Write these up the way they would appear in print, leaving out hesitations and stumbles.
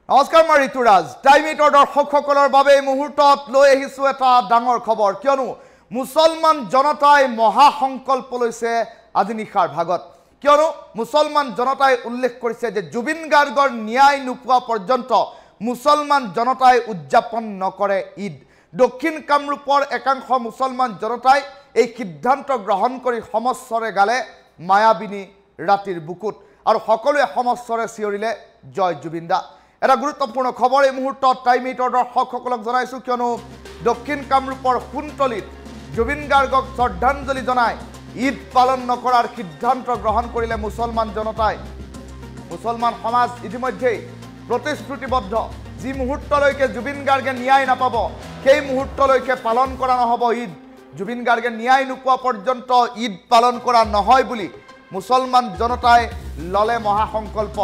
নমস্কাৰ মই ঋতুৰাজ টাইম এইটৰ দৰ্শকসকলৰ বাবে এই মুহূৰ্তত লৈ আহিছো এটা ডাঙৰ খবৰ কিয়নো মুছলমান জনতাই মহাসংকল্প লৈছে আজি নিশাৰ ভাগত কিয়নো মুছলমান জনতাই উল্লেখ কৰিছে যে জুবিন গাৰ্গৰ ন্যায় নোপোৱা পৰ্যন্ত মুছলমান জনতাই উদযাপন নকৰে ঈদ দক্ষিণ কামৰূপৰ একাংশ মুছলমান জনতাই এই সিদ্ধান্ত গ্ৰহণ কৰি সমস্বৰে গালে মায়াবিনী ৰাতিৰ বুকুত আৰু সকলোৱে সমস্বৰে চিঞৰিলে জয় জুবিন দা এটা গুৰুত্বপূৰ্ণ খবৰ এই মুহূৰ্তত টাইম এইটৰ দৰ্শকসকলক জনাইছো কিয়নো দক্ষিণ কামৰূপৰ খুনতলিত জুবিন গাৰ্গক শ্ৰদ্ধাঞ্জলি জনাই ঈদ পালন নকৰাৰ সিদ্ধান্ত গ্ৰহণ কৰিলে মুছলমান জনতাই মুছলমান সমাজ ইতিমধ্যে প্ৰতিশ্ৰুতিবদ্ধ যি মুহূৰ্তলৈকে জুবিন গাৰ্গে ন্যায় নাপাব সেই মুহূৰ্তলৈকে পালন কৰা নহব ঈদ জুবিন গাৰ্গে ন্যায় নোপোৱা পৰ্যন্ত ঈদ পালন কৰা নহয় বুলি মুছলমান জনতাই ললে মহাসংকল্প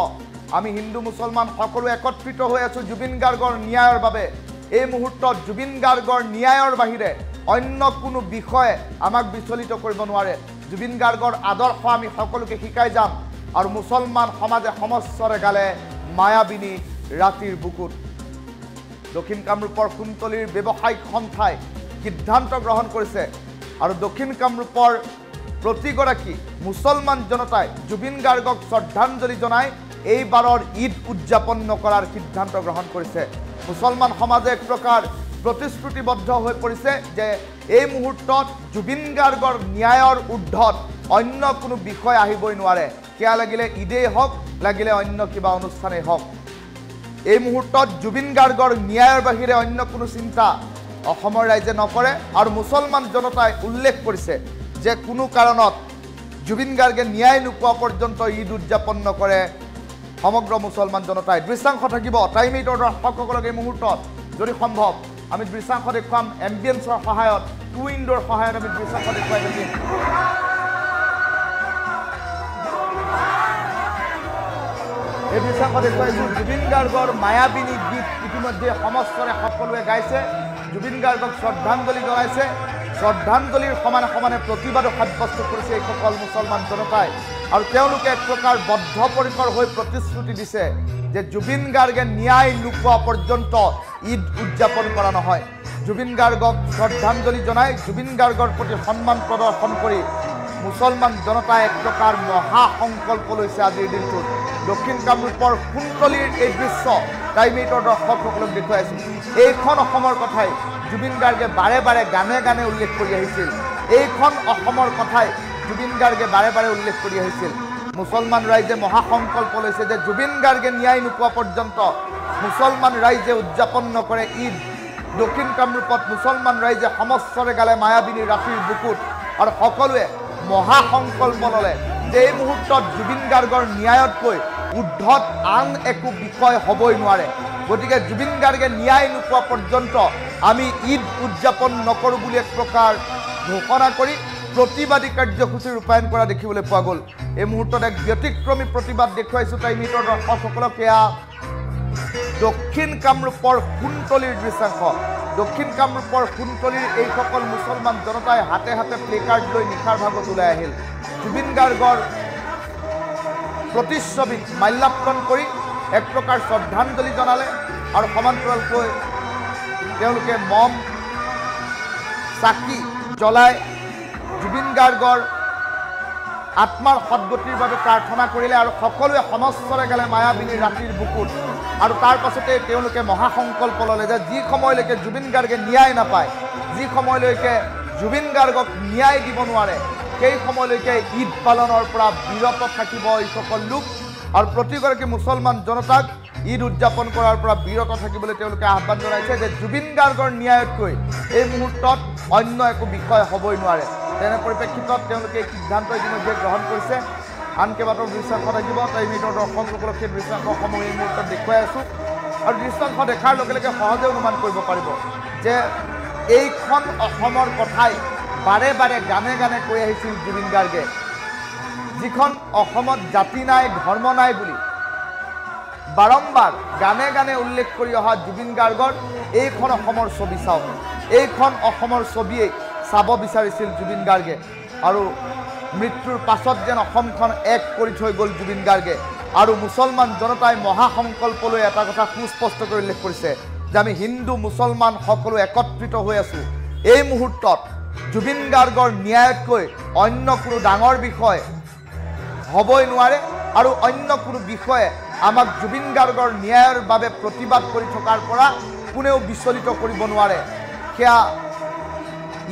আমি হিন্দু মুছলমান সকলো একত্ৰিত হৈ আছো জুবিন গাৰ্গৰ ন্যায়ৰ বাবে এই মুহূৰ্তত জুবিন গাৰ্গৰ ন্যায়ৰ বাহিৰে অন্য কোনো বিষয়ে আমাক বিচলিত কৰিব নোৱাৰে জুবিন গাৰ্গৰ আদৰ্শ আমি সকলোকে শিকাই যাম আৰু মুছলমান সমাজে সমস্বৰে গালে মায়াবিনী ৰাতিৰ বুকুত দক্ষিণ কামৰূপৰ খুনতলিৰ ব্যৱসায়িক সন্থাই সিদ্ধান্ত গ্ৰহণ কৰিছে আৰু দক্ষিণ কামৰূপৰ প্ৰতিগৰাকী মুছলমান জনতাই জুবিন গাৰ্গক শ্ৰদ্ধাঞ্জলি জনাই এইবাৰৰ ঈদ উদযাপন নকৰাৰ সিদ্ধান্ত গ্ৰহণ কৰিছে মুছলমান সমাজে এক প্ৰকাৰ প্ৰতিশ্ৰুতিবদ্ধ হৈ পৰিছে যে এই মুহূৰ্তত জুবিন গাৰ্গৰ ন্যায়ৰ ঊৰ্ধত অন্য কোনো বিষয় আহিবই নোৱাৰে কিয়া লাগিলে ঈদেই হওক লাগিলে অন্য কিবা অনুষ্ঠানেই হওক এই মুহূৰ্তত জুবিন গাৰ্গৰ ন্যায়ৰ বাহিৰে অন্য কোনো চিন্তা অসমৰ ৰাইজে নকৰে আৰু মুছলমান জনতাই উল্লেখ কৰিছে যে কোনো কাৰণত জুবিন গাৰ্গে ন্যায় নোপোৱা পৰ্যন্ত ঈদ উদযাপন নকৰে সমগ্ৰ মুছলমান জনতাই দৃশ্যাংশ থাকিব টাইম এইটৰ দৰ্শকসকলক এই মুহূৰ্তত যদি সম্ভৱ আমি দৃশ্যাংশ দেখুৱাম এম্বিয়েন্সৰ সহায়ত টু উইণ্ডৰ সহায়ত আমি দৃশ্যাংশ দেখুৱাই থাকিম এই দৃশ্যাংশ দেখুৱাইছোঁ জুবিন গাৰ্গৰ মায়াবিনী গীত ইতিমধ্যে সমস্বৰে সকলোৱে গাইছে জুবিন গাৰ্গক শ্ৰদ্ধাঞ্জলি জনাইছে শ্ৰদ্ধাঞ্জলিৰ সমানে সমানে প্ৰতিবাদো সাব্যস্ত কৰিছে এইসকল মুছলমান জনতাই আৰু তেওঁলোকে এক প্ৰকাৰ বদ্ধপৰিকৰ হৈ প্ৰতিশ্ৰুতি দিছে যে জুবিন গাৰ্গে ন্যায় নোপোৱা পৰ্যন্ত ঈদ উদযাপন কৰা নহয় জুবিন গাৰ্গক শ্ৰদ্ধাঞ্জলি জনাই জুবিন গাৰ্গৰ প্ৰতি সন্মান প্ৰদৰ্শন কৰি মুছলমান জনতাই এক প্ৰকাৰ মহাসংকল্প লৈছে আজিৰ দিনটোত দক্ষিণ কামৰূপৰ খুনতলিৰ এই দৃশ্য টাইম এইটৰ দৰ্শকসকলক দেখুৱাইছোঁ এইখন অসমৰ কথাই জুবিন গাৰ্গে বাৰে বাৰে গানে গানে উল্লেখ কৰি আহিছিল এইখন অসমৰ কথাই জুবিন গাৰ্গে বাৰে বাৰে উল্লেখ কৰি আহিছিল মুছলমান ৰাইজে মহাসংকল্প লৈছে যে জুবিন গাৰ্গে ন্যায় নোপোৱা পৰ্যন্ত মুছলমান ৰাইজে উদযাপন নকৰে ঈদ দক্ষিণ কামৰূপত মুছলমান ৰাইজে সমস্বৰে গালে মায়াবিনী ৰাতিৰ বুকুত আৰু সকলোৱে মহাসংকল্প ল'লে যে এই মুহূৰ্তত জুবিন গাৰ্গৰ ন্যায়তকৈ ঊৰ্ধত আন একো বিষয় হ'বই নোৱাৰে গতিকে জুবিন গাৰ্গে ন্যায় নোপোৱা পৰ্যন্ত আমি ঈদ উদযাপন নকৰোঁ বুলি এক প্ৰকাৰ ঘোষণা কৰি প্ৰতিবাদী কাৰ্যসূচী ৰূপায়ণ কৰা দেখিবলৈ পোৱা গ'ল এই মুহূৰ্তত এক ব্যতিক্ৰমী প্ৰতিবাদ দেখুৱাইছোঁ টাইম এইটৰ দৰ্শকসকলক এয়া দক্ষিণ কামৰূপৰ খুনতলিৰ দৃশ্যাংশ দক্ষিণ কামৰূপৰ খুনতলিৰ এইসকল মুছলমান জনতাই হাতে হাতে প্লেকাৰ্ড লৈ নিশাৰ ভাগত ওলাই আহিল জুবিন গাৰ্গৰ প্ৰতিচ্ছবিত মাল্যাৰ্পণ কৰি এক প্ৰকাৰ শ্ৰদ্ধাঞ্জলি জনালে আৰু সমান্তৰালকৈ তেওঁলোকে মম চাকি জ্বলাই জুবিন গাৰ্গৰ আত্মাৰ সদ্গতিৰ বাবে প্ৰাৰ্থনা কৰিলে আৰু সকলোৱে সমস্বৰে গালে মায়াবিনী ৰাতিৰ বুকুত আৰু তাৰ পাছতে তেওঁলোকে মহাসংকল্প ল'লে যে যি সময়লৈকে জুবিন গাৰ্গে ন্যায় নাপায় যি সময়লৈকে জুবিন গাৰ্গক ন্যায় দিব নোৱাৰে সেই সময়লৈকে ঈদ পালনৰ পৰা বিৰত থাকিব এইসকল লোক আৰু প্ৰতিগৰাকী মুছলমান জনতাক ঈদ উদযাপন কৰাৰ পৰা বিৰত থাকিবলৈ তেওঁলোকে আহ্বান জনাইছে যে জুবিন গাৰ্গৰ ন্যায়তকৈ এই মুহূৰ্তত অন্য একো বিষয় হ'বই নোৱাৰে তেনে পৰিপ্ৰেক্ষিতত তেওঁলোকে এই সিদ্ধান্ত ইতিমধ্যে গ্ৰহণ কৰিছে আন কেইবাটাও দৃশ্যাংশ থাকিব টাইম এইটৰ দৰ্শকসকলক সেই দৃশ্যাংশসমূহ এই মুহূৰ্তত দেখুৱাই আছোঁ আৰু দৃশ্যাংশ দেখাৰ লগে লগে সহজে অনুমান কৰিব পাৰিব যে এইখন অসমৰ কথাই বাৰে বাৰে গানে গানে কৈ আহিছিল জুবিন গাৰ্গে যিখন অসমত জাতি নাই ধৰ্ম নাই বুলি বাৰম্বাৰ গানে গানে উল্লেখ কৰি অহা জুবিন গাৰ্গৰ এইখন অসমৰ ছবি চাওক এইখন অসমৰ ছবিয়েই চাব বিচাৰিছিল জুবিন গাৰ্গে আৰু মৃত্যুৰ পাছত যেন অসমখন এক কৰি থৈ গ'ল জুবিন গাৰ্গে আৰু মুছলমান জনতাই মহাসংকল্প লৈ এটা কথা সুস্পষ্টকৈ উল্লেখ কৰিছে যে আমি হিন্দু মুছলমান সকলো একত্ৰিত হৈ আছোঁ। এই মুহূৰ্তত জুবিন গাৰ্গৰ ন্যায়তকৈ অন্য কোনো ডাঙৰ বিষয় হ'বই নোৱাৰে আৰু অন্য কোনো বিষয়ে আমাক জুবিন গাৰ্গৰ ন্যায়ৰ বাবে প্ৰতিবাদ কৰি থকাৰ পৰা কোনেও বিচলিত কৰিব নোৱাৰে। সেয়া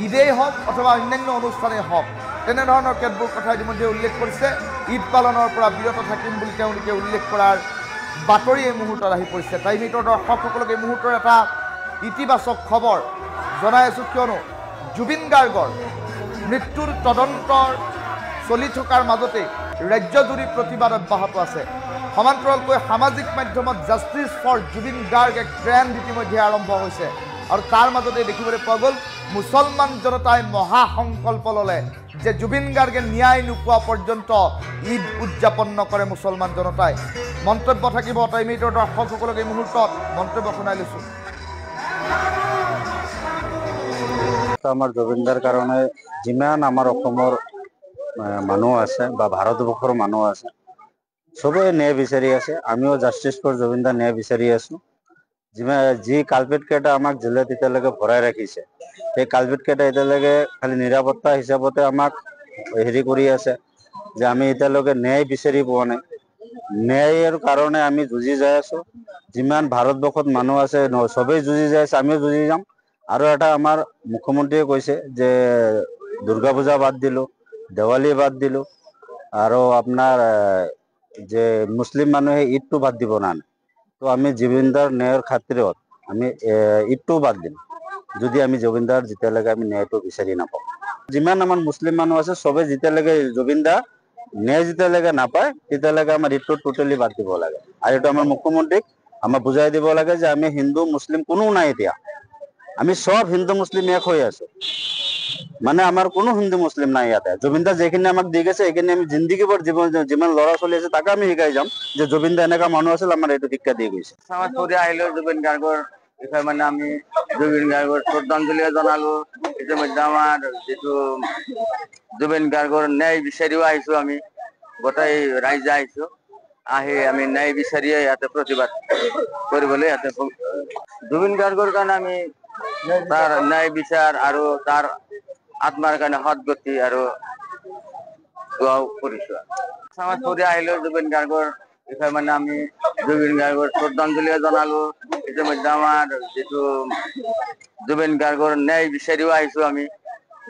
ঈদেই হওক অথবা অন্যান্য অনুষ্ঠানেই হওক, তেনেধৰণৰ কেতবোৰ কথা ইতিমধ্যে উল্লেখ কৰিছে। ঈদ পালনৰ পৰা বিৰত থাকিম বুলি তেওঁলোকে উল্লেখ কৰাৰ বাতৰি এই মুহূৰ্তত আহি পৰিছে। টাইম এইটৰ দৰ্শকসকলক এই মুহূৰ্তৰ এটা ইতিবাচক খবৰ জনাই আছোঁ, কিয়নো জুবিন গাৰ্গৰ মৃত্যুৰ তদন্তৰ চলি থকাৰ মাজতেই ৰাজ্যজুৰি প্ৰতিবাদ অব্যাহত আছে। সমান্তৰালকৈ সামাজিক মাধ্যমত জাষ্টিছ ফৰ জুবিন গাৰ্গ এক ট্ৰেণ্ড ইতিমধ্যে আৰম্ভ হৈছে আৰু তাৰ মাজতে দেখিবলৈ পোৱা গ'ল মুছলমান জনতাই মহাসংকল্প ল'লে যে জুবিন গাৰ্গে ন্যায় নোপোৱা পৰ্যন্ত ঈদ উদযাপন নকৰে মুছলমান জনতাই। মন্তব্য থাকিব টাইম এইটৰ দৰ্শকসকলক এই মুহূৰ্তত মন্তব্য শুনাই লৈছোঁ। আমাৰ জুবিনদাৰ কাৰণে যিমান আমাৰ অসমৰ মানুহ আছে বা ভাৰতবৰ্ষৰ মানুহ আছে চবেই ন্যায় বিচাৰি আছে। আমিও জাষ্টিছ ফৰ জুবিনদা ন্যায় বিচাৰি আছোঁ। যি কালপিট কেইটা আমাক জেলত এতিয়ালৈকে ভৰাই ৰাখিছে, সেই কালপিট কেইটা এতিয়ালৈকে খালি নিৰাপত্তা হিচাপতে আমাক কৰি আছে যে আমি এতিয়ালৈকে ন্যায় বিচাৰি পোৱা নাই। ন্যায়ৰ কাৰণে আমি যুঁজি যাই আছোঁ। যিমান ভাৰতবৰ্ষত মানুহ আছে চবেই যুঁজি যাই আছে, আমিও যুঁজি যাম। আৰু এটা আমাৰ মুখ্যমন্ত্ৰীয়ে কৈছে যে দুৰ্গা পূজা বাদ দিলোঁ, দেৱালী বাদ দিলোঁ, আৰু আপোনাৰ যে মুছলিম মানুহে ঈদটো বাদ দিব না। তো আমি জুবিনদাৰ ন্যায়ৰ খাতিৰত আমি ঈদটোও বাদ দিম যদি আমি জুবিনদাৰ যেতিয়ালৈকে আমি ন্যায়টো বিচাৰি নাপাওঁ। যিমান আমাৰ মুছলিম মানুহ আছে চবে যেতিয়ালৈকে জুবিনদা ন্যায় যেতিয়ালৈকে নাপায় তেতিয়ালৈকে আমাৰ ঈদটো টোটেলি বাদ দিব লাগে। আৰু এইটো আমাৰ মুখ্যমন্ত্ৰীক আমাৰ বুজাই দিব লাগে যে আমি হিন্দু মুছলিম কোনো নাই, এতিয়া আমি সব হিন্দু মুছলিম এক হৈ আছো। মানে আমাৰ কোনো হিন্দু মুছলিম নাই ইয়াতে। জুবিনদা যিখিনি আমাক দি গৈছে সেইখিনি আমি জিন্দগী ভৰ যিমান ল'ৰা ছোৱালী আছে তাকে আমি শিকাই যাম যে জুবিনদা এনেকা মানুহ আছিল, আমাৰ এইটো শিক্ষা দি গৈছে। সমাজ কৰি আহিলো জুবিন গাৰ্গৰ বিষয়ে, মানে আমি জুবিন গাৰ্গৰ শ্ৰদ্ধাঞ্জলি জনালো। ইতিমধ্যে আমাৰ যিটো জুবিন গাৰ্গৰ ন্যায় বিচাৰিও আহিছো, আমি গোটেই ৰাইজে আহিছো। আহি আমি ন্যায় বিচাৰিয়ে ইয়াতে প্ৰতিবাদ কৰিবলৈ ইয়াতে জুবিন গাৰ্গৰ কাৰণে আমি তাৰ ন্যায় বিচাৰ আৰু তাৰ আত্মাৰ কাৰণে সদগতি আৰু দোৱাও কৰিছো। সমাজ কৰি আহিলো জুবিন গাৰ্গৰ বিষয়ে, মানে আমি জুবিন গাৰ্গৰ শ্ৰদ্ধাঞ্জলি জনালো। ইতিমধ্যে আমাৰ যিটো জুবিন গাৰ্গৰ ন্যায় বিচাৰিও আহিছো, আমি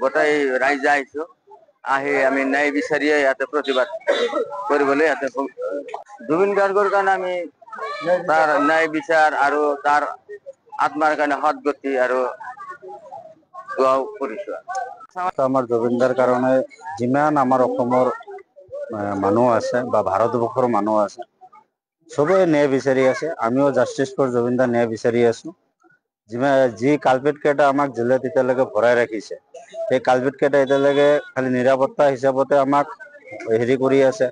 গোটেই ৰাইজে আহিছো। আহি আমি ন্যায় বিচাৰিয়ে ইয়াতে প্ৰতিবাদ কৰিবলৈ ইয়াতে জুবিন গাৰ্গৰ কাৰণে আমি তাৰ ন্যায় বিচাৰ আৰু তাৰ আত্মাৰ কাৰণে সদগতি আৰু দোৱাও কৰিছো। আমাৰ জুবিনদাৰ কাৰণে যিমান আমাৰ অসমৰ মানুহ আছে বা ভাৰতবৰ্ষৰ মানুহ আছে চবেই ন্যায় বিচাৰি আছে। আমিও জাষ্টিছ ফৰ জুবিনদা ন্যায় বিচাৰি আছোঁ। যি কালপিট কেইটা আমাক জেলত এতিয়ালৈকে ভৰাই ৰাখিছে, সেই কালপিট কেইটা এতিয়ালৈকে খালি নিৰাপত্তা হিচাপতে আমাক কৰি আছে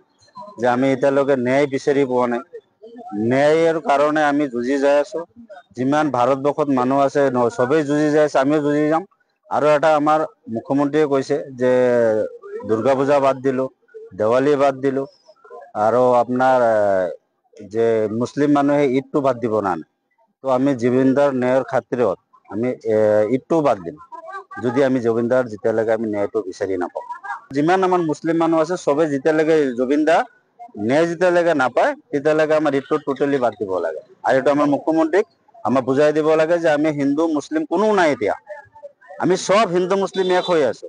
যে আমি এতিয়ালৈকে ন্যায় বিচাৰি পোৱা নাই। ন্যায়ৰ কাৰণে আমি যুঁজি যাই আছোঁ। যিমান ভাৰতবৰ্ষত মানুহ আছে চবেই যুঁজি যাই আছে, আমিও যুঁজি যাম। আৰু এটা আমাৰ মুখ্যমন্ত্ৰীয়ে কৈছে যে দুৰ্গা পূজা বাদ দিলোঁ, দেৱালী বাদ দিলোঁ, আৰু আপোনাৰ যে মুছলিম মানুহে ঈদটো বাদ দিব না। তো আমি জুবিনদাৰ ন্যায়ৰ খাতিৰত আমি ঈদটোও বাদ দিম যদি আমি জুবিনদাৰ যেতিয়ালৈকে আমি ন্যায়টো বিচাৰি নাপাওঁ। যিমান আমাৰ মুছলিম মানুহ আছে চবে যেতিয়ালৈকে জুবিনদা ন্যায় যেতিয়ালৈকে নাপায় তেতিয়ালৈকে আমাৰ ঈদটো টোটেলি বাদ দিব লাগে। আৰু এইটো আমাৰ মুখ্যমন্ত্ৰীক আমাৰ বুজাই দিব লাগে যে আমি হিন্দু মুছলিম কোনো নাই, এতিয়া আমি সব হিন্দু মুছলিম এক হৈ আছো।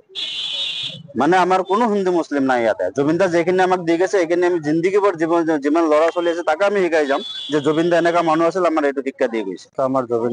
মানে আমাৰ কোনো হিন্দু মুছলিম নাই ইয়াতে। জুবিনদা যিখিনি আমাক দি গৈছে সেইখিনি আমি জিন্দগী ভৰ যিমান ল'ৰা ছোৱালী আছে তাকে আমি শিকাই যাম যে জুবিনদা এনেকা মানুহ আছিল, আমাৰ এইটো শিক্ষা দি গৈছে। আমাৰ জুবিন